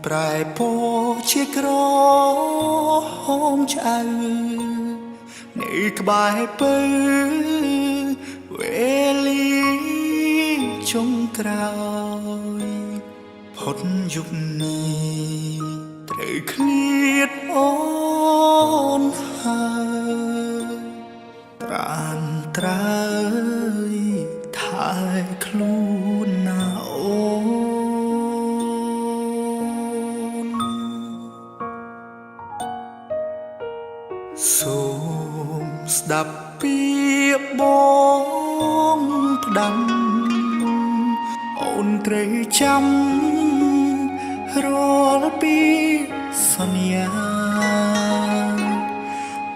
ប្រែពោជាក្រហមឆ្អៅនៅក្បែរពើវេលាចុងក្រោយផុតយុគនេះត្រូវឃ្លាតអូនហើយប្រានត្រើយថែខ្លួនណាអូនសូមស្ដាប់ពាក្យបងផ្ដាំអូនត្រូវចាំរាល់ពីសន្យា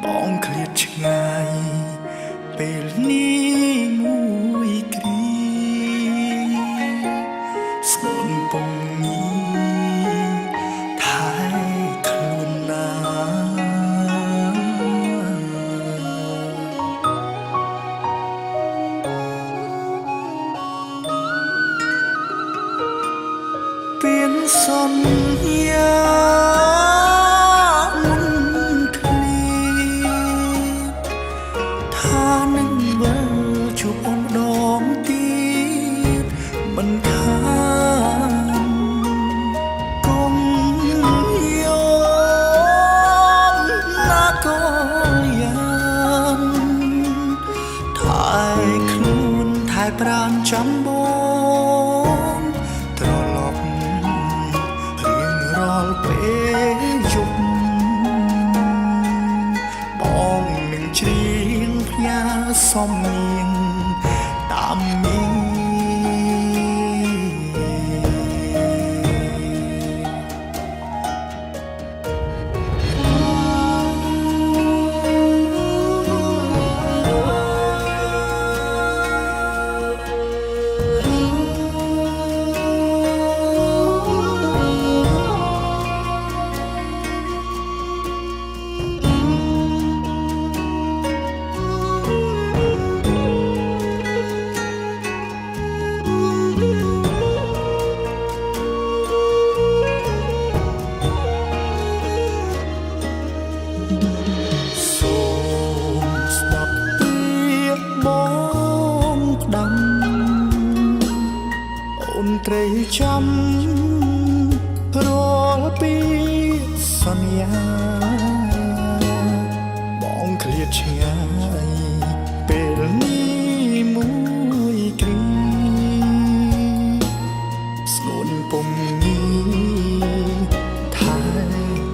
បងឃ្លាតឆ្ងាយពេលនេះមួយគ្រាស្នូនពងញីថែខ្លួនណាเปลี่ยนสัญญามุนคลีถ้านึงเมื่อจูบอ่อนดองตีมันทานกลมยอมนักก็ยังถ่ายคลื่นถ่ายปราณจำบนตลอดពេលយប់បងនឹងច្រៀងផ្ញើសំនៀងតាមមីត្រូវចាំរាល់ពីសន្យាបងឃ្លាតឆ្ងាយពេលនេះមួយគ្រាស្ងួនពុំញីថែ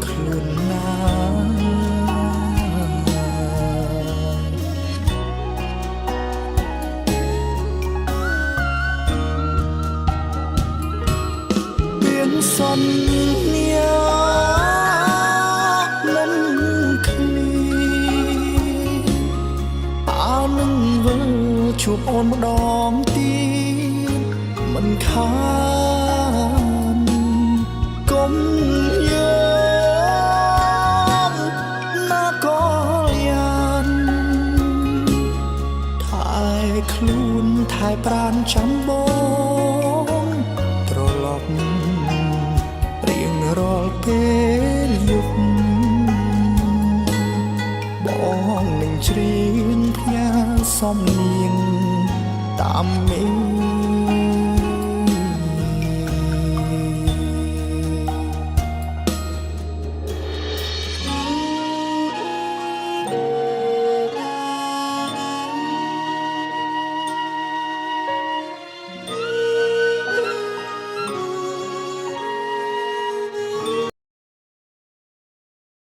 ខ្លួនណាសន្យាមិនឃ្លីអើនឹងវិលជួបអូនម្ដងទៀតមិនខានកុំយកណាក៏យ៉ាង ថែខ្លួនថែប្រាណចាំបងត្រឡប់រៀងរាល់ពេលយប់បងនឹងច្រៀងផ្ញើសំនៀងតាមមី